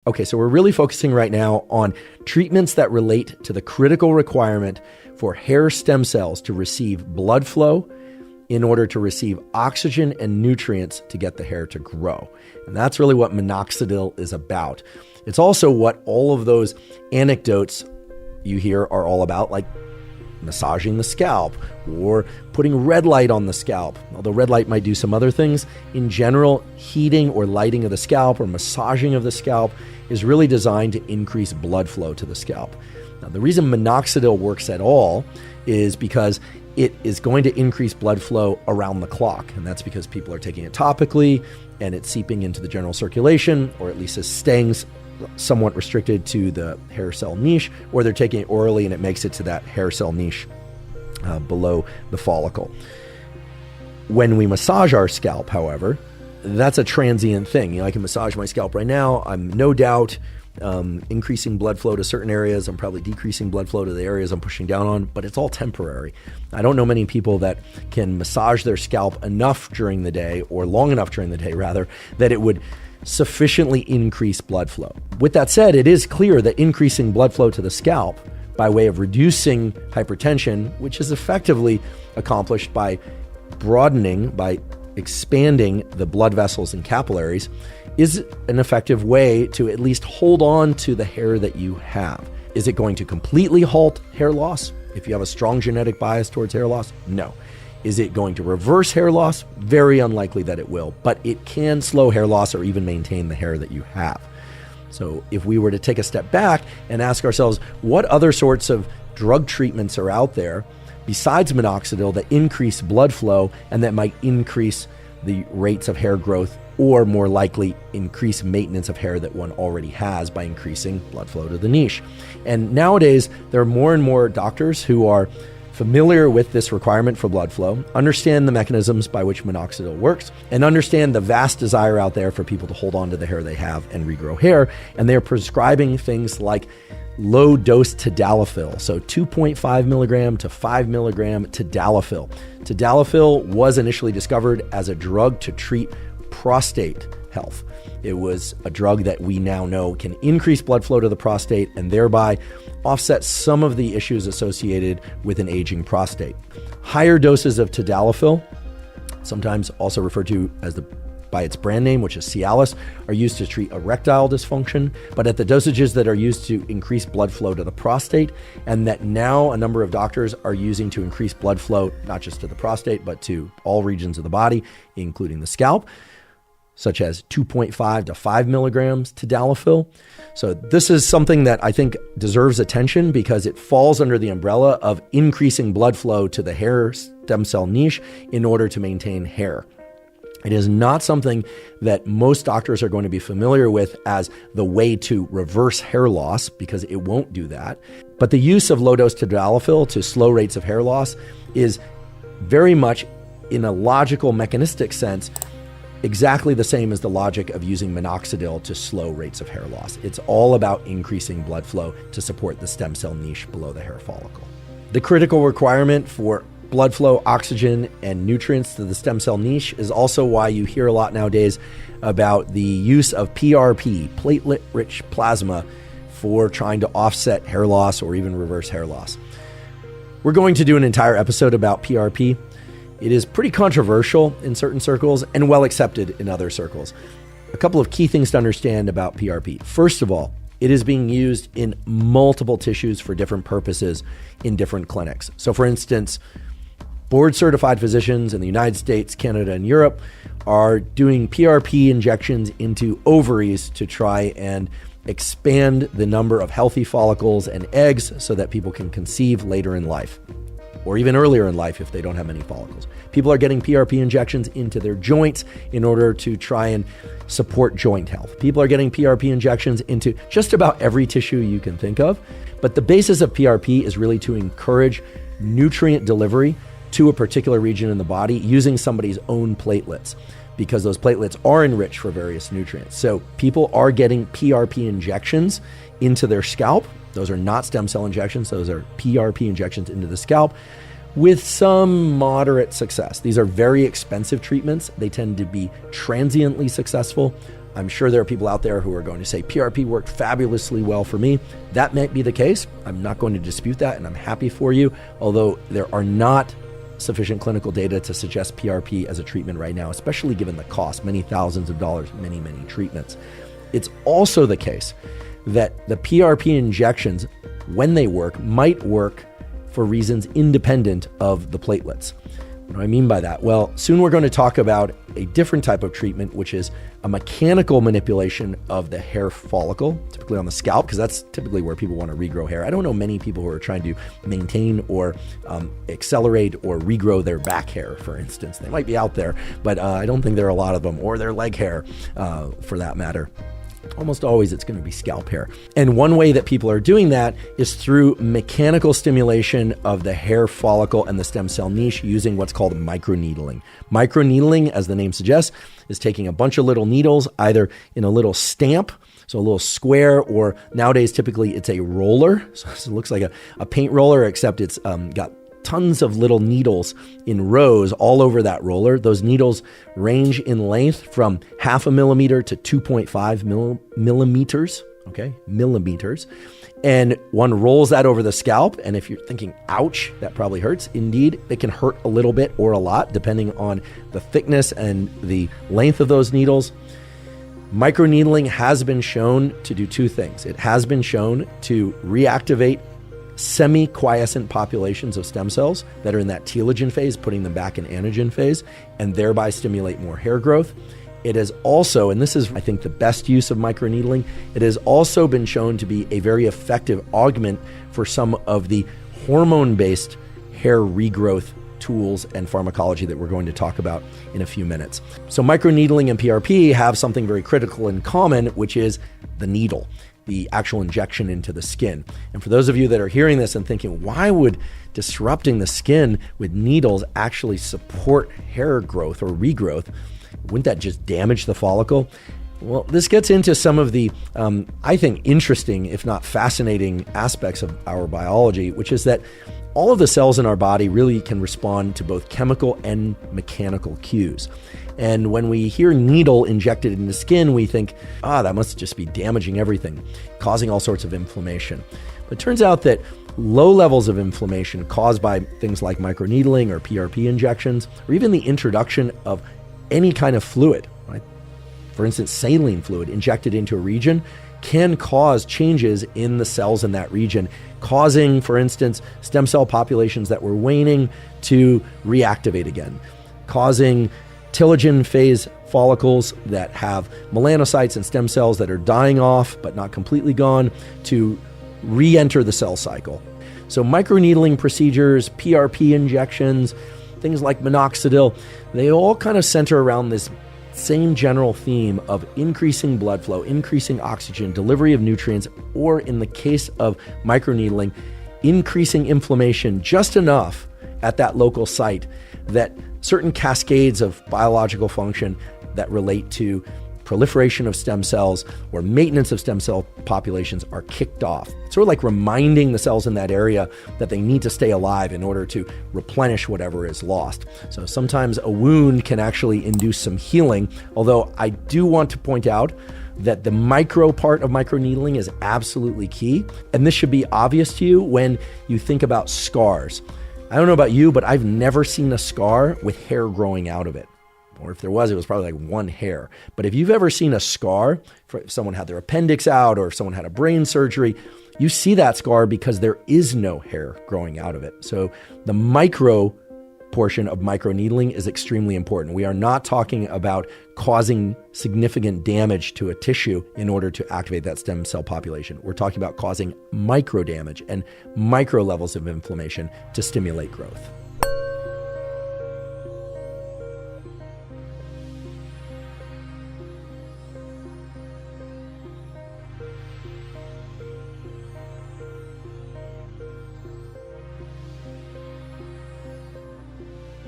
Okay, so we're really focusing right now on treatments that relate to the critical requirement for hair stem cells to receive blood flow in order to receive oxygen and nutrients to get the hair to grow. And that's really what minoxidil is about. It's also what all of those anecdotes you hear are all about, like massaging the scalp or putting red light on the scalp. Although red light might do some other things, in general, heating or lighting of the scalp or massaging of the scalp is really designed to increase blood flow to the scalp. Now, the reason minoxidil works at all is because it is going to increase blood flow around the clock. And that's because people are taking it topically and it's seeping into the general circulation, or at least is staying somewhat restricted to the hair cell niche, or they're taking it orally and it makes it to that hair cell niche below the follicle. When we massage our scalp, however, that's a transient thing. I can massage my scalp right now. I'm no doubt increasing blood flow to certain areas. I'm probably decreasing blood flow to the areas I'm pushing down on, but it's all temporary. I don't know many people that can massage their scalp enough during the day, or long enough during the day rather, that it would sufficiently increase blood flow. With that said, it is clear that increasing blood flow to the scalp by way of reducing hypertension, which is effectively accomplished by expanding the blood vessels and capillaries, is an effective way to at least hold on to the hair that you have. Is it going to completely halt hair loss? If you have a strong genetic bias towards hair loss, no. Is it going to reverse hair loss? Very unlikely that it will, but it can slow hair loss or even maintain the hair that you have. So if we were to take a step back and ask ourselves, what other sorts of drug treatments are out there besides minoxidil that increase blood flow and that might increase the rates of hair growth, or more likely increase maintenance of hair that one already has by increasing blood flow to the niche? And nowadays, there are more and more doctors who are familiar with this requirement for blood flow, understand the mechanisms by which minoxidil works, and understand the vast desire out there for people to hold on to the hair they have and regrow hair. And they're prescribing things like low dose tadalafil, so 2.5 milligram to 5 milligram tadalafil. Tadalafil was initially discovered as a drug to treat prostate health. It was a drug that we now know can increase blood flow to the prostate and thereby offset some of the issues associated with an aging prostate. Higher doses of tadalafil, sometimes also referred to as by its brand name, which is Cialis, are used to treat erectile dysfunction, but at the dosages that are used to increase blood flow to the prostate, and that now a number of doctors are using to increase blood flow, not just to the prostate, but to all regions of the body, including the scalp, such as 2.5 to 5 milligrams tadalafil. So this is something that I think deserves attention because it falls under the umbrella of increasing blood flow to the hair stem cell niche in order to maintain hair. It is not something that most doctors are going to be familiar with as the way to reverse hair loss, because it won't do that. But the use of low-dose tadalafil to slow rates of hair loss is very much, in a logical, mechanistic sense, exactly the same as the logic of using minoxidil to slow rates of hair loss. It's all about increasing blood flow to support the stem cell niche below the hair follicle. The critical requirement for blood flow, oxygen, and nutrients to the stem cell niche is also why you hear a lot nowadays about the use of PRP, platelet-rich plasma, for trying to offset hair loss or even reverse hair loss. We're going to do an entire episode about PRP. It is pretty controversial in certain circles and well accepted in other circles. A couple of key things to understand about PRP. First of all, it is being used in multiple tissues for different purposes in different clinics. So for instance, board-certified physicians in the United States, Canada, and Europe are doing PRP injections into ovaries to try and expand the number of healthy follicles and eggs so that people can conceive later in life, or even earlier in life if they don't have many follicles. People are getting PRP injections into their joints in order to try and support joint health. People are getting PRP injections into just about every tissue you can think of. But the basis of PRP is really to encourage nutrient delivery to a particular region in the body using somebody's own platelets, because those platelets are enriched for various nutrients. So people are getting PRP injections into their scalp. Those are not stem cell injections. Those are PRP injections into the scalp with some moderate success. These are very expensive treatments. They tend to be transiently successful, I'm sure there are people out there who are going to say PRP worked fabulously well for me. That might be the case. I'm not going to dispute that, and I'm happy for you, although there are not sufficient clinical data to suggest PRP as a treatment right now, especially given the cost, many thousands of dollars, many treatments. It's also the case that the PRP injections, when they work, might work for reasons independent of the platelets. What do I mean by that? Well, soon we're going to talk about a different type of treatment, which is a mechanical manipulation of the hair follicle, typically on the scalp, because that's typically where people want to regrow hair. I don't know many people who are trying to maintain or accelerate or regrow their back hair, for instance. They might be out there, but I don't think there are a lot of them, or their leg hair, for that matter. Almost always it's going to be scalp hair. And one way that people are doing that is through mechanical stimulation of the hair follicle and the stem cell niche using what's called microneedling. Microneedling, as the name suggests, is taking a bunch of little needles, either in a little stamp, so a little square, or nowadays typically it's a roller. So it looks like a paint roller, except it's got tons of little needles in rows all over that roller. Those needles range in length from 0.5 millimeter to 2.5 millimeters, okay, millimeters. And one rolls that over the scalp. And if you're thinking, ouch, that probably hurts, indeed, it can hurt a little bit or a lot, depending on the thickness and the length of those needles. Microneedling has been shown to do two things. It has been shown to reactivate semi-quiescent populations of stem cells that are in that telogen phase, putting them back in anagen phase, and thereby stimulate more hair growth. It is also, and this is, I think, the best use of microneedling, it has also been shown to be a very effective augment for some of the hormone-based hair regrowth tools and pharmacology that we're going to talk about in a few minutes. So microneedling and PRP have something very critical in common, which is the needle, the actual injection into the skin. And for those of you that are hearing this and thinking, why would disrupting the skin with needles actually support hair growth or regrowth? Wouldn't that just damage the follicle? Well, this gets into some of the, I think, interesting, if not fascinating aspects of our biology, which is that all of the cells in our body really can respond to both chemical and mechanical cues. And when we hear needle injected in the skin, we think, that must just be damaging everything, causing all sorts of inflammation. But it turns out that low levels of inflammation caused by things like microneedling or PRP injections, or even the introduction of any kind of fluid, right? For instance, saline fluid injected into a region can cause changes in the cells in that region, causing, for instance, stem cell populations that were waning to reactivate again, causing telogen phase follicles that have melanocytes and stem cells that are dying off but not completely gone to re-enter the cell cycle. So microneedling procedures, PRP injections, things like minoxidil, they all kind of center around this same general theme of increasing blood flow, increasing oxygen, delivery of nutrients, or in the case of microneedling, increasing inflammation just enough at that local site that certain cascades of biological function that relate to proliferation of stem cells or maintenance of stem cell populations are kicked off. It's sort of like reminding the cells in that area that they need to stay alive in order to replenish whatever is lost. So sometimes a wound can actually induce some healing, although I do want to point out that the micro part of microneedling is absolutely key. And this should be obvious to you when you think about scars. I don't know about you, but I've never seen a scar with hair growing out of it. Or if there was, it was probably like one hair. But if you've ever seen a scar, if someone had their appendix out or if someone had a brain surgery, you see that scar because there is no hair growing out of it. So the micro portion of microneedling is extremely important. We are not talking about causing significant damage to a tissue in order to activate that stem cell population. We're talking about causing micro damage and micro levels of inflammation to stimulate growth.